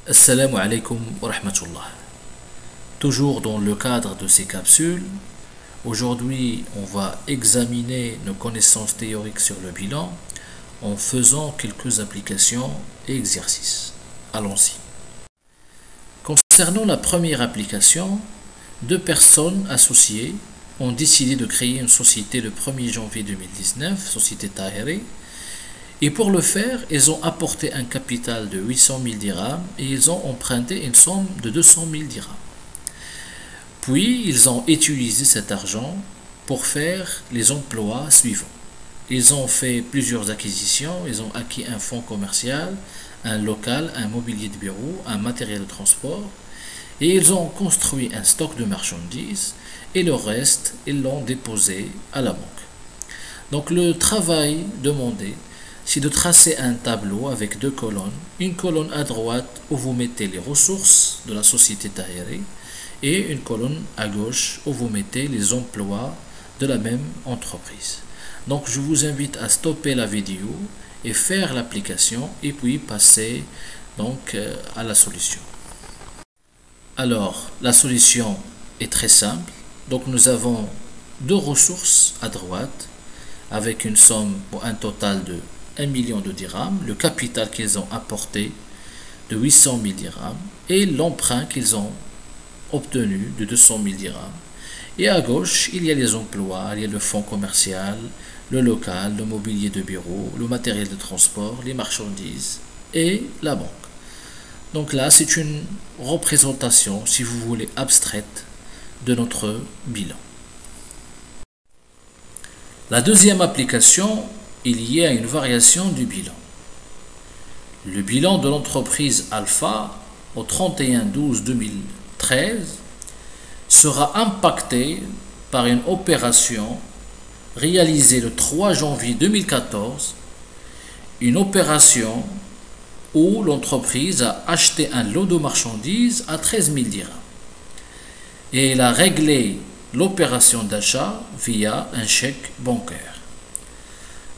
Assalamu alaikum wa rahmatullah. Toujours dans le cadre de ces capsules, aujourd'hui on va examiner nos connaissances théoriques sur le bilan en faisant quelques applications et exercices. Allons-y. Concernant la première application, deux personnes associées ont décidé de créer une société le 1er janvier 2019, Société Tahiri. Et pour le faire, ils ont apporté un capital de 800 000 dirhams et ils ont emprunté une somme de 200 000 dirhams. Puis, ils ont utilisé cet argent pour faire les emplois suivants. Ils ont fait plusieurs acquisitions, ils ont acquis un fonds commercial, un local, un mobilier de bureau, un matériel de transport, et ils ont construit un stock de marchandises et le reste, ils l'ont déposé à la banque. Donc le travail demandé, c'est de tracer un tableau avec deux colonnes. Une colonne à droite où vous mettez les ressources de la société Tahiri et une colonne à gauche où vous mettez les emplois de la même entreprise. Donc je vous invite à stopper la vidéo et faire l'application et puis passer donc à la solution. Alors la solution est très simple. Donc nous avons deux ressources à droite avec une somme pour un total de 1 million de dirhams, le capital qu'ils ont apporté de 800 000 dirhams et l'emprunt qu'ils ont obtenu de 200 000 dirhams. Et à gauche, il y a les emplois, il y a le fonds commercial, le local, le mobilier de bureau, le matériel de transport, les marchandises et la banque. Donc là, c'est une représentation, si vous voulez, abstraite de notre bilan. La deuxième application, il y a une variation du bilan. Le bilan de l'entreprise Alpha au 31/12/2013 sera impacté par une opération réalisée le 3 janvier 2014, une opération où l'entreprise a acheté un lot de marchandises à 13 000 dirhams et elle a réglé l'opération d'achat via un chèque bancaire.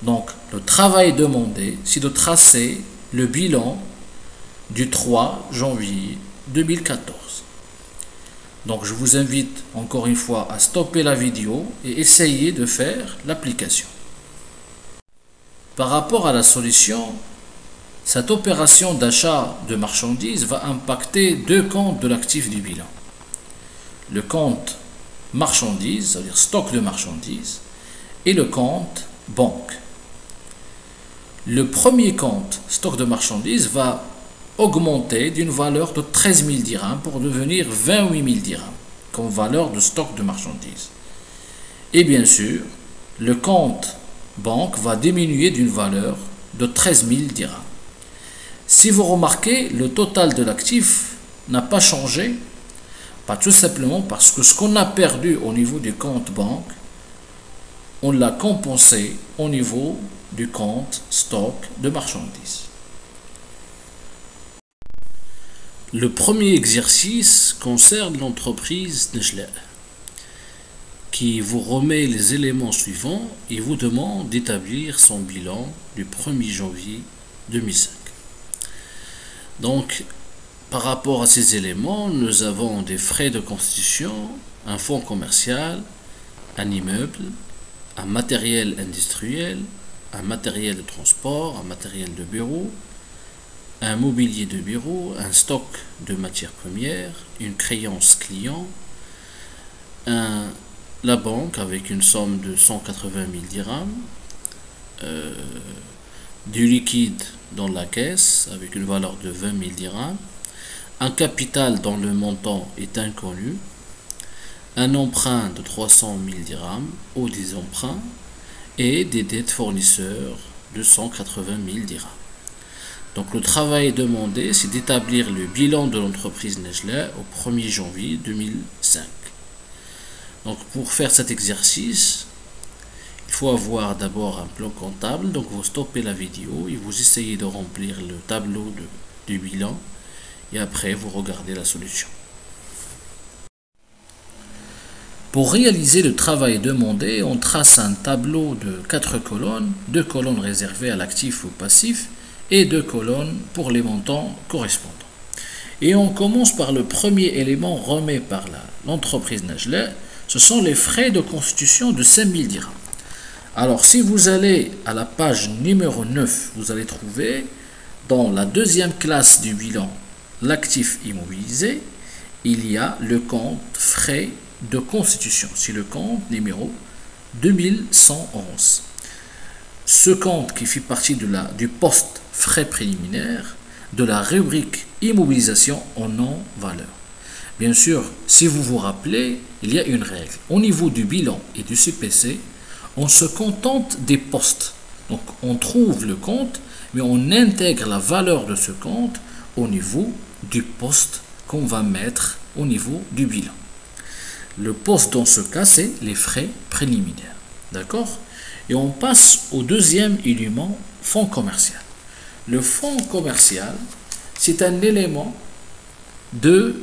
Donc, le travail demandé, c'est de tracer le bilan du 3 janvier 2014. Donc, je vous invite encore une fois à stopper la vidéo et essayer de faire l'application. Par rapport à la solution, cette opération d'achat de marchandises va impacter deux comptes de l'actif du bilan. Le compte marchandises, c'est-à-dire stock de marchandises, et le compte banque. Le premier compte, stock de marchandises, va augmenter d'une valeur de 13 000 dirhams pour devenir 28 000 dirhams comme valeur de stock de marchandises. Et bien sûr, le compte banque va diminuer d'une valeur de 13 000 dirhams. Si vous remarquez, le total de l'actif n'a pas changé, pas tout simplement parce que ce qu'on a perdu au niveau du compte banque, on l'a compensé au niveau du compte stock de marchandises. Le premier exercice concerne l'entreprise Nejla qui vous remet les éléments suivants et vous demande d'établir son bilan du 1er janvier 2005. Donc, par rapport à ces éléments, nous avons des frais de constitution, un fonds commercial, un immeuble, un matériel industriel, un matériel de transport, un matériel de bureau, un mobilier de bureau, un stock de matières premières, une créance client, la banque avec une somme de 180 000 dirhams, du liquide dans la caisse avec une valeur de 20 000 dirhams, un capital dont le montant est inconnu, un emprunt de 300 000 dirhams ou des emprunts et des dettes fournisseurs de 180 000 dirhams. Donc le travail demandé, c'est d'établir le bilan de l'entreprise Nejla au 1er janvier 2005. Donc pour faire cet exercice, il faut avoir d'abord un plan comptable. Donc vous stoppez la vidéo et vous essayez de remplir le tableau du bilan et après vous regardez la solution. Pour réaliser le travail demandé, on trace un tableau de 4 colonnes, 2 colonnes réservées à l'actif ou passif et 2 colonnes pour les montants correspondants. Et on commence par le premier élément remis par l'entreprise Najla. Ce sont les frais de constitution de 5000 dirhams. Alors, si vous allez à la page numéro 9, vous allez trouver dans la deuxième classe du bilan, l'actif immobilisé, il y a le compte frais de constitution. C'est le compte numéro 2111. Ce compte qui fait partie du poste frais préliminaires de la rubrique immobilisation en non-valeur. Bien sûr, si vous vous rappelez, il y a une règle. Au niveau du bilan et du CPC, on se contente des postes. Donc, on trouve le compte, mais on intègre la valeur de ce compte au niveau du poste qu'on va mettre au niveau du bilan. Le poste dans ce cas, c'est les frais préliminaires. D'accord? Et on passe au deuxième élément, fonds commercial. Le fonds commercial, c'est un élément de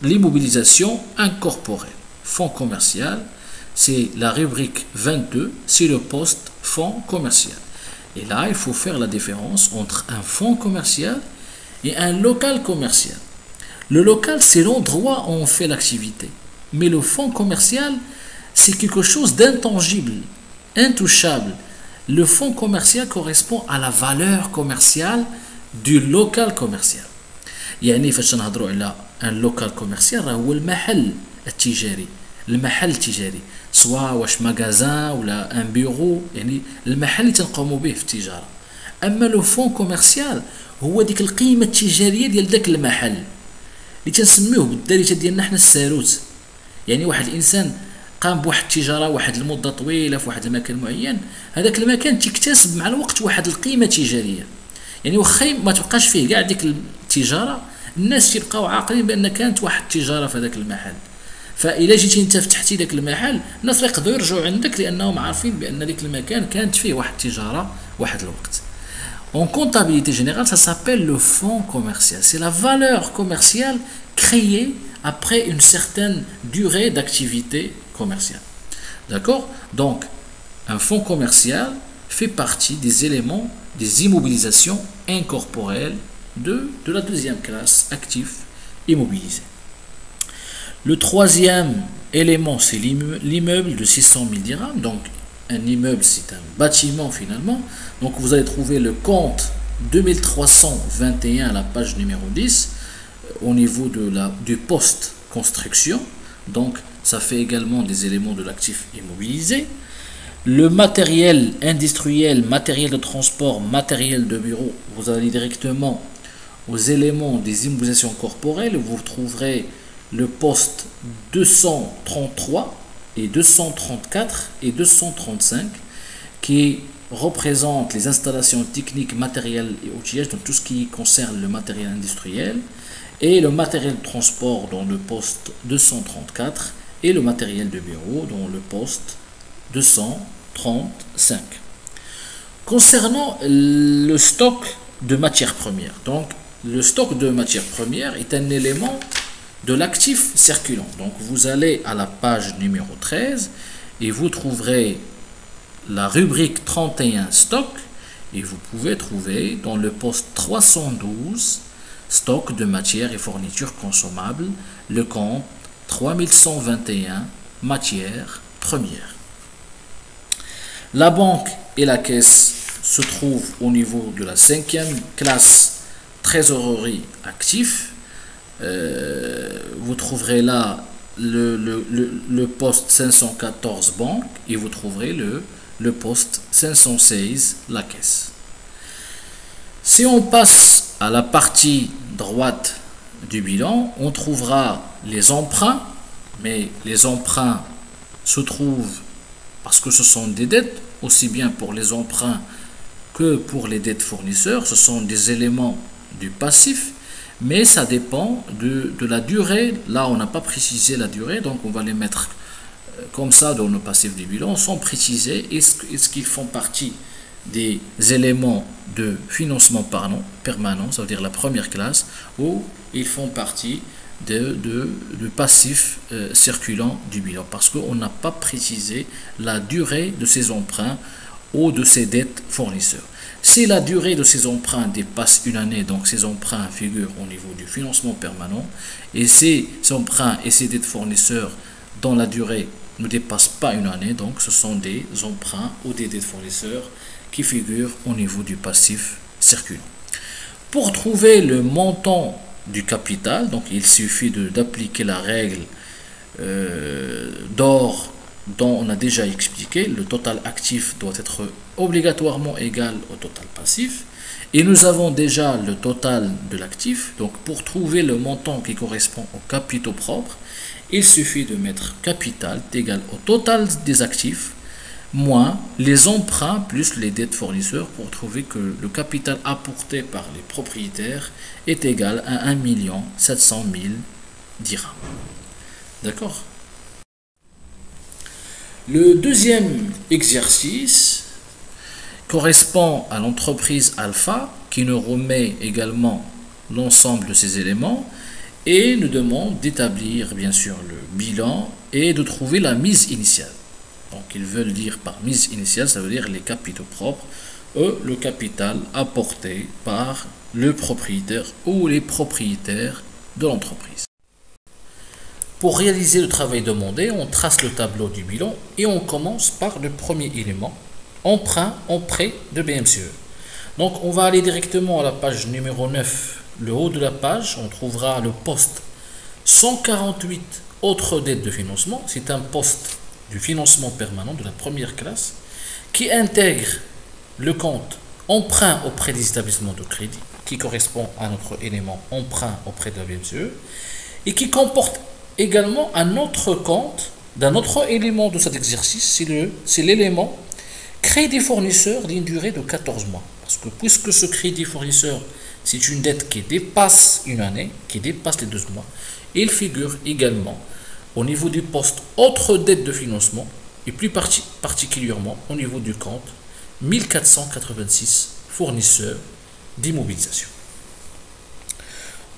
l'immobilisation incorporelle. Fonds commercial, c'est la rubrique 22, c'est le poste fonds commercial. Et là, il faut faire la différence entre un fonds commercial et un local commercial. Le local, c'est l'endroit où on fait l'activité. Mais le fonds commercial, c'est quelque chose d'intangible, intouchable. Le fonds commercial correspond à la valeur commerciale du local commercial. يعني فاش نهضروا على ان لوكال كوميرسيال راه هو المحل التجاري سواء واش ماغازان ولا ان بيرو يعني المحل اللي تنقوموا به في التجاره. اما لو فون كوميرسيال هو ديك القيمه التجاريه ديال داك المحل اللي تنسميوه بالدارجه ديالنا حنا الساروت. يعني واحد الانسان قام بواحد التجاره واحد المده طويله في واحد المكان معين، هذاك المكان تكتسب مع الوقت واحد القيمه تجاريه. يعني واخا ما تبقاش فيه كاع ديك التجاره، الناس تيبقاو عاقلين بان كانت واحد التجاره في هذاك المحل. فإلا جيتي انت فتحتي داك المحل، الناس يقدروا يرجعوا عندك لانهم عارفين بان ديك المكان كانت فيه واحد التجاره واحد الوقت. En comptabilité générale, ça s'appelle le fonds commercial. C'est la valeur commerciale créée après une certaine durée d'activité commerciale. D'accord? Donc, un fonds commercial fait partie des éléments des immobilisations incorporelles de la deuxième classe, actifs immobilisés. Le troisième élément, c'est l'immeuble de 600 000 dirhams. Donc, un immeuble, c'est un bâtiment finalement. Donc, vous allez trouver le compte 2321 à la page numéro 10 au niveau du poste construction. Donc, ça fait également des éléments de l'actif immobilisé. Le matériel industriel, matériel de transport, matériel de bureau, vous allez directement aux éléments des immobilisations corporelles. Vous trouverez le poste 233 et 234 et 235 qui représentent les installations techniques, matérielles et outillages, donc tout ce qui concerne le matériel industriel, et le matériel de transport dans le poste 234 et le matériel de bureau dans le poste 235. Concernant le stock de matières premières, donc le stock de matières premières est un élément de l'actif circulant. Donc vous allez à la page numéro 13 et vous trouverez la rubrique 31 stock et vous pouvez trouver dans le poste 312 stock de matières et fournitures consommables le compte 3121 matières premières. La banque et la caisse se trouvent au niveau de la cinquième classe trésorerie actif. Vous trouverez là le poste 514 banque et vous trouverez le poste 516 la caisse. Si on passe à la partie droite du bilan, on trouvera les emprunts, mais les emprunts se trouvent parce que ce sont des dettes, aussi bien pour les emprunts que pour les dettes fournisseurs. Ce sont des éléments du passif, mais ça dépend de la durée. Là, on n'a pas précisé la durée, donc on va les mettre comme ça dans nos passifs du bilan, sans préciser est-ce qu'ils font partie des éléments de financement permanent, ça veut dire la première classe, ou ils font partie de passifs circulants du bilan, parce qu'on n'a pas précisé la durée de ces emprunts ou de ces dettes fournisseurs. Si la durée de ces emprunts dépasse une année, donc ces emprunts figurent au niveau du financement permanent, et ces emprunts et ces dettes fournisseurs dont la durée ne dépasse pas une année, donc ce sont des emprunts ou des dettes fournisseurs qui figurent au niveau du passif circulant. Pour trouver le montant du capital, donc il suffit d'appliquer la règle d'or dont on a déjà expliqué. Le total actif doit être obligatoirement égal au total passif. Et nous avons déjà le total de l'actif. Donc pour trouver le montant qui correspond aux capitaux propres, il suffit de mettre capital égal au total des actifs moins les emprunts plus les dettes fournisseurs pour trouver que le capital apporté par les propriétaires est égal à 1 700 000 dirhams. D'accord? Le deuxième exercice correspond à l'entreprise Alpha qui nous remet également l'ensemble de ces éléments et nous demande d'établir bien sûr le bilan et de trouver la mise initiale. Donc ils veulent dire par mise initiale, ça veut dire les capitaux propres, le capital apporté par le propriétaire ou les propriétaires de l'entreprise. Pour réaliser le travail demandé, on trace le tableau du bilan et on commence par le premier élément, emprunt en prêt de BMCE. Donc on va aller directement à la page numéro 9, le haut de la page, on trouvera le poste 148 autres dettes de financement. C'est un poste du financement permanent de la première classe qui intègre le compte emprunt auprès des établissements de crédit qui correspond à notre élément emprunt auprès de la BMCE et qui comporte également un autre compte d'un autre élément de cet exercice, c'est l'élément crédit fournisseur d'une durée de 14 mois. Parce que puisque ce crédit fournisseur, c'est une dette qui dépasse une année, qui dépasse les 12 mois, il figure également au niveau du poste autres dettes de financement et plus particulièrement au niveau du compte 1486 fournisseurs d'immobilisation.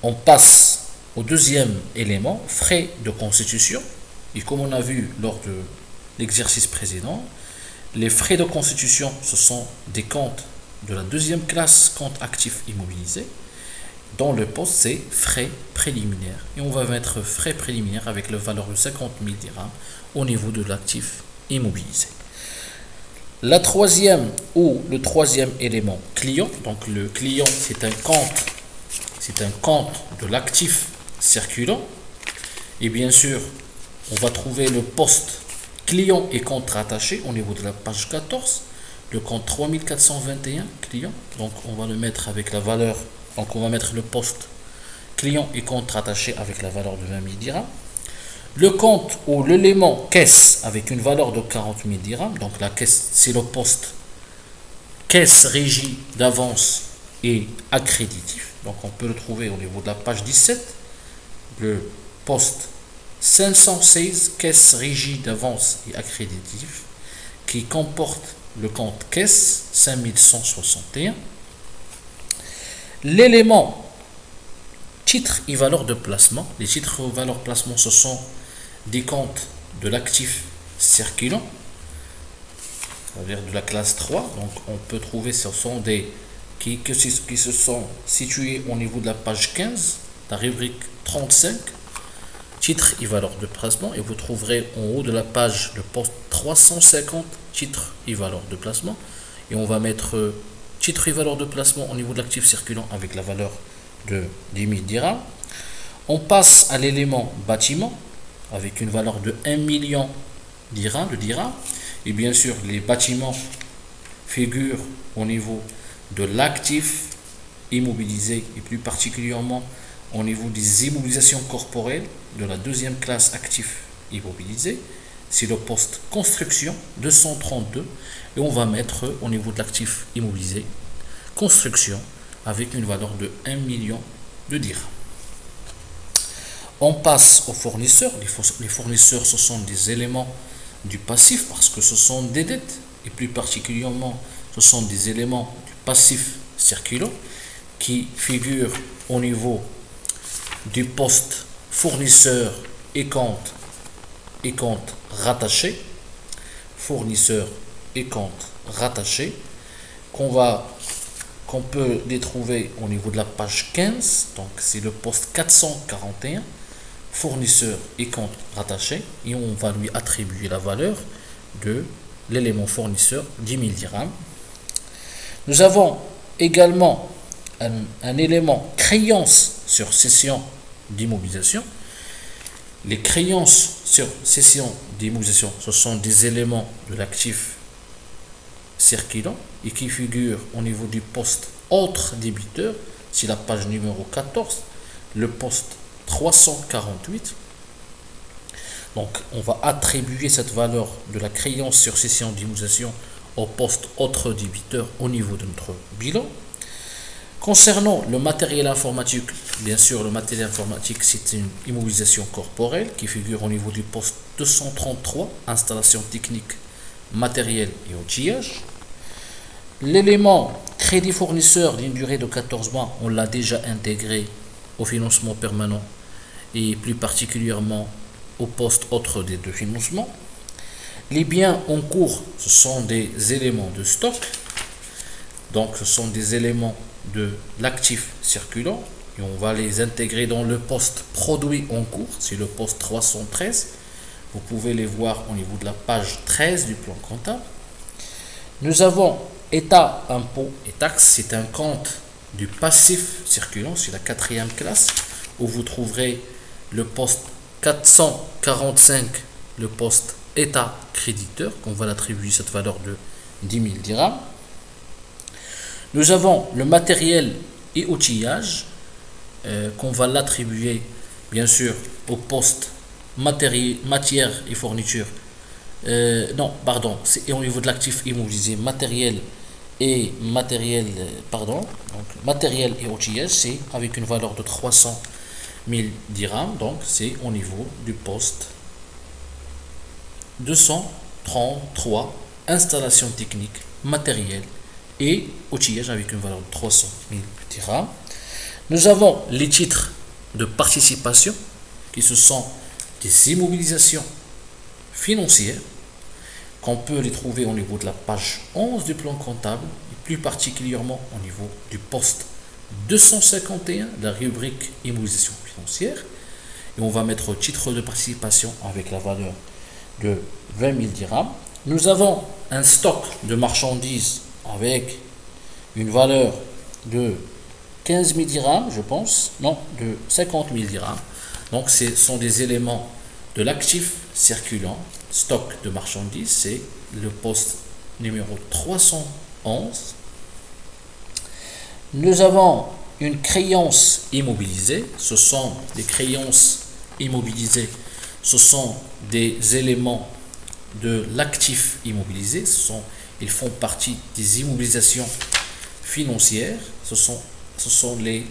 On passe au deuxième élément, frais de constitution. Et comme on a vu lors de l'exercice précédent, les frais de constitution, ce sont des comptes de la deuxième classe, compte actif immobilisé. Dans le poste, c'est frais préliminaires. Et on va mettre frais préliminaires avec la valeur de 50 000 dirhams au niveau de l'actif immobilisé. La troisième ou le troisième élément, client. Donc le client, c'est un compte de l'actif circulant. Et bien sûr, on va trouver le poste client et compte rattaché au niveau de la page 14. Le compte 3421 client. Donc on va le mettre avec la valeur. Donc on va mettre le poste client et compte rattaché avec la valeur de 20 000 dirhams. Le compte ou l'élément caisse avec une valeur de 40 000 dirhams. Donc la caisse, c'est le poste caisse régie d'avance et accréditif. Donc on peut le trouver au niveau de la page 17. Le poste 516 caisse régie d'avance et accréditif qui comporte le compte caisse 5161. L'élément titre et valeur de placement. Les titres et valeurs de placement, ce sont des comptes de l'actif circulant, c'est-à-dire de la classe 3. Donc on peut trouver, ce sont des qui se sont situés au niveau de la page 15, la rubrique 35, titres et valeurs de placement, et vous trouverez en haut de la page le poste 350 titres et valeurs de placement, et on va mettre titres et valeurs de placement au niveau de l'actif circulant avec la valeur de 10 000 dirhams. On passe à l'élément bâtiment avec une valeur de 1 million de dirhams, et bien sûr les bâtiments figurent au niveau de l'actif immobilisé et plus particulièrement au niveau des immobilisations corporelles de la deuxième classe actif immobilisé. C'est le poste construction 232 et on va mettre au niveau de l'actif immobilisé construction avec une valeur de 1 million de dirhams. On passe aux fournisseurs. Les fournisseurs, ce sont des éléments du passif parce que ce sont des dettes et plus particulièrement ce sont des éléments du passif circulant qui figurent au niveau du poste fournisseur et compte rattaché, fournisseur et compte rattaché, qu'on va qu'on peut les trouver au niveau de la page 15. Donc c'est le poste 441, fournisseur et compte rattaché, et on va lui attribuer la valeur de l'élément fournisseur 10 000 dirhams. Nous avons également un élément créance sur cession d'immobilisation. Les créances sur cession d'immobilisation, ce sont des éléments de l'actif circulant et qui figurent au niveau du poste autre débiteur, c'est la page numéro 14, le poste 348. Donc on va attribuer cette valeur de la créance sur cession d'immobilisation au poste autre débiteur au niveau de notre bilan. Concernant le matériel informatique, bien sûr le matériel informatique c'est une immobilisation corporelle qui figure au niveau du poste 233, installation technique, matériel et outillage. L'élément crédit fournisseur d'une durée de 14 mois, on l'a déjà intégré au financement permanent et plus particulièrement au poste autre des deux financements. Les biens en cours, ce sont des éléments de stock, donc ce sont des éléments de l'actif circulant et on va les intégrer dans le poste produit en cours, c'est le poste 313. Vous pouvez les voir au niveau de la page 13 du plan comptable. Nous avons État, impôts et taxes, c'est un compte du passif circulant, c'est la 4e classe, où vous trouverez le poste 445, le poste État créditeur, qu'on va l'attribuer cette valeur de 10 000 dirhams. Nous avons le matériel et outillage, qu'on va l'attribuer bien sûr au poste matière et fourniture. C'est au niveau de l'actif immobilisé, matériel et outillage, c'est avec une valeur de 300 000 dirhams, donc c'est au niveau du poste 233, installation technique, matériel et outillage avec une valeur de 300 000 dirhams. Nous avons les titres de participation qui ce sont des immobilisations financières qu'on peut les trouver au niveau de la page 11 du plan comptable et plus particulièrement au niveau du poste 251 de la rubrique immobilisation financière, et on va mettre titre de participation avec la valeur de 20 000 dirhams. Nous avons un stock de marchandises avec une valeur de 15 000 dirhams, je pense, non, de 50 000 dirhams. Donc ce sont des éléments de l'actif circulant, stock de marchandises, c'est le poste numéro 311. Nous avons une créance immobilisée, ce sont des créances immobilisées, ce sont des éléments de l'actif immobilisé, ils font partie des immobilisations financières, ce sont les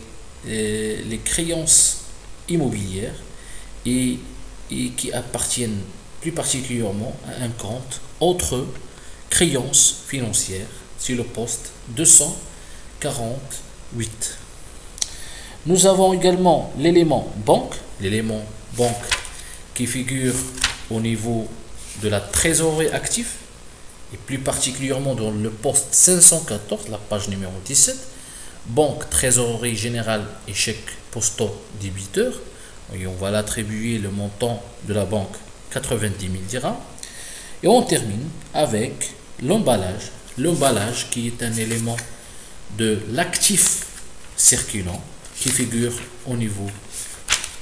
créances immobilières et qui appartiennent plus particulièrement à un compte autre créances financières sur le poste 248. Nous avons également l'élément banque qui figure au niveau de la trésorerie active et plus particulièrement dans le poste 514, la page numéro 17, banque, trésorerie générale et chèques postaux débiteurs. Et on va l'attribuer le montant de la banque 90 000 dirhams. Et on termine avec l'emballage qui est un élément de l'actif circulant qui figure au niveau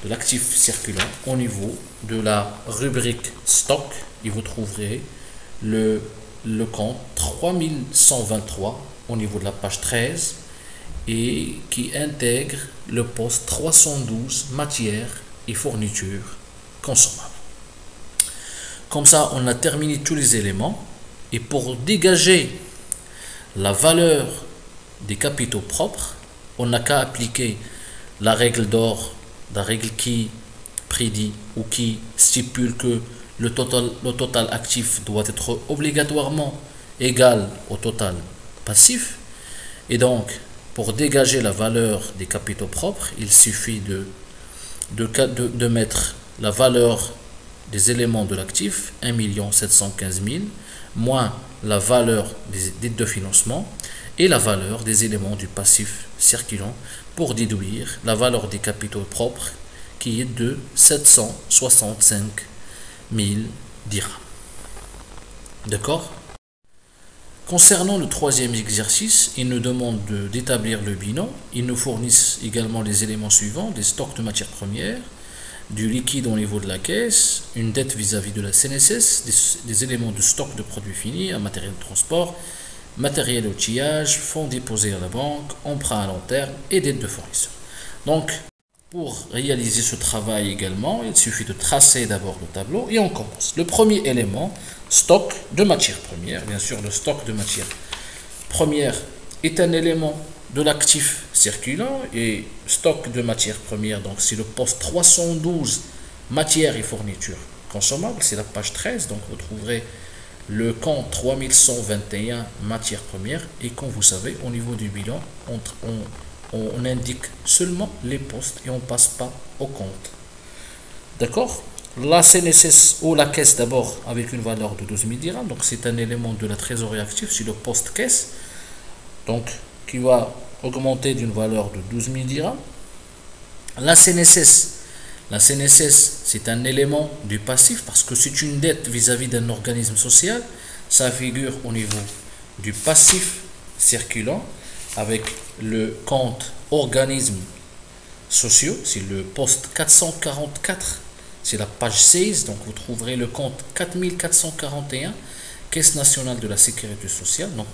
de l'actif circulant au niveau de la rubrique stock, et vous trouverez le compte 3123 au niveau de la page 13 et qui intègre le poste 312 matières et fournitures consommables. Comme ça, on a terminé tous les éléments, et pour dégager la valeur des capitaux propres, on n'a qu'à appliquer la règle d'or, la règle qui prédit ou qui stipule que le total actif doit être obligatoirement égal au total passif. Et donc, pour dégager la valeur des capitaux propres, il suffit de mettre la valeur des éléments de l'actif, 1 715 000, moins la valeur des deux financements, et la valeur des éléments du passif circulant pour déduire la valeur des capitaux propres qui est de 765 000 dirhams. D'accord? Concernant le troisième exercice, ils nous demandent d'établir le bilan. Ils nous fournissent également les éléments suivants, des stocks de matières premières, du liquide au niveau de la caisse, une dette vis-à-vis de la CNSS, des éléments de stock de produits finis, un matériel de transport, matériel outillage, fonds déposés à la banque, emprunt à long terme et dette de fournisseurs. Donc, pour réaliser ce travail également, il suffit de tracer d'abord le tableau et on commence. Le premier élément, stock de matières premières. Bien sûr, le stock de matières premières est un élément de l'actif circulant et stock de matières premières, donc c'est le poste 312 matières et fournitures consommables, c'est la page 13, donc vous trouverez le compte 3121 matières premières et comme vous savez, au niveau du bilan, on indique seulement les postes et on ne passe pas au compte. D'accord? La CNSS ou la caisse d'abord avec une valeur de 12 000 dirhams, donc c'est un élément de la trésorerie active, c'est le poste caisse, donc qui va augmenter d'une valeur de 12 000 dirhams. La CNSS c'est un élément du passif parce que c'est une dette vis-à-vis d'un organisme social, ça figure au niveau du passif circulant avec le compte organismes sociaux, c'est le poste 444, c'est la page 16, donc vous trouverez le compte 4441, Caisse nationale de la sécurité sociale. Donc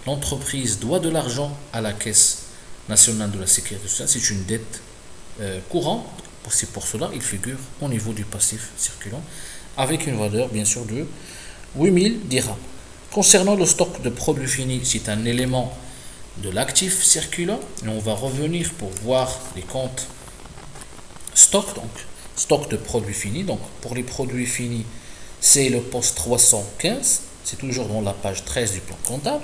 l'entreprise doit de l'argent à la Caisse nationale de la sécurité sociale, c'est une dette courante, c'est pour cela il figure au niveau du passif circulant avec une valeur bien sûr de 8000 dirhams. Concernant le stock de produits finis, c'est un élément de l'actif circulant et on va revenir pour voir les comptes stock, donc stock de produits finis. Donc pour les produits finis, c'est le poste 315, c'est toujours dans la page 13 du plan comptable.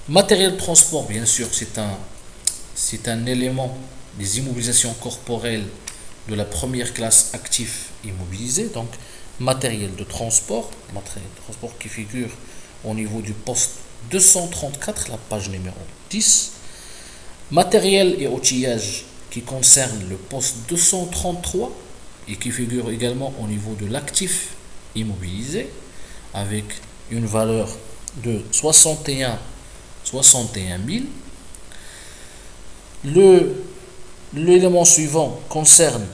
Matériel de transport, bien sûr, c'est un élément des immobilisations corporelles de la première classe actif immobilisé. Donc matériel de transport qui figure au niveau du poste 234, la page numéro 10. Matériel et outillage qui concerne le poste 233 et qui figure également au niveau de l'actif immobilisé avec une valeur de 61 000. L'élément suivant concerne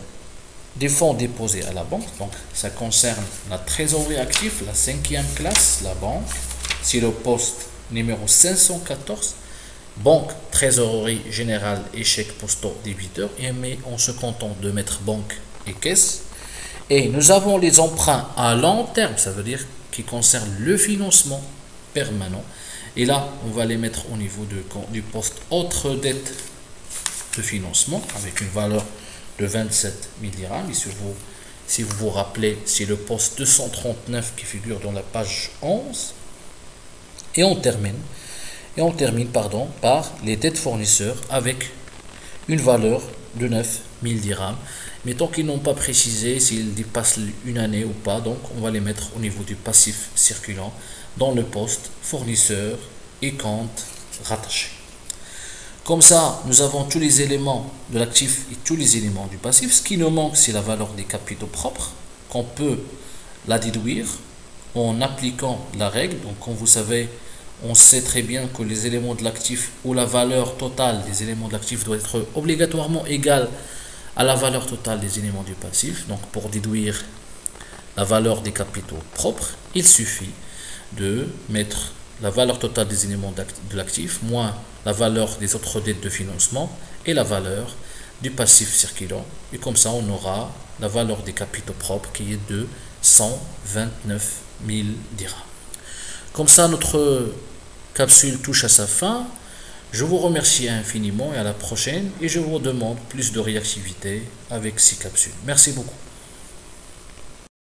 des fonds déposés à la banque, donc ça concerne la trésorerie active, la 5e classe, la banque, c'est le poste numéro 514, banque, trésorerie générale et chèques postaux débiteurs, mais on se contente de mettre banque et caisse. Et nous avons les emprunts à long terme, ça veut dire qui concernent le financement permanent. Et là, on va les mettre au niveau du poste autre dette de financement avec une valeur de 27 000 dirhams. Et si vous vous rappelez, c'est le poste 239 qui figure dans la page 11. Et on termine par les dettes fournisseurs avec une valeur de 9 000 dirhams. Mais tant qu'ils n'ont pas précisé s'ils dépassent une année ou pas, donc on va les mettre au niveau du passif circulant dans le poste fournisseur et compte rattaché. Comme ça, nous avons tous les éléments de l'actif et tous les éléments du passif. Ce qui nous manque, c'est la valeur des capitaux propres, qu'on peut la déduire en appliquant la règle. Donc, comme vous savez, on sait très bien que les éléments de l'actif ou la valeur totale des éléments de l'actif doit être obligatoirement égale à la valeur totale des éléments du passif. Donc, pour déduire la valeur des capitaux propres, il suffit de mettre la valeur totale des éléments de l'actif moins la valeur des autres dettes de financement et la valeur du passif circulant. Et comme ça, on aura la valeur des capitaux propres qui est de 129 000 dirhams. Comme ça, notre capsule touche à sa fin. Je vous remercie infiniment et à la prochaine. Et je vous demande plus de réactivité avec ces capsules. Merci beaucoup.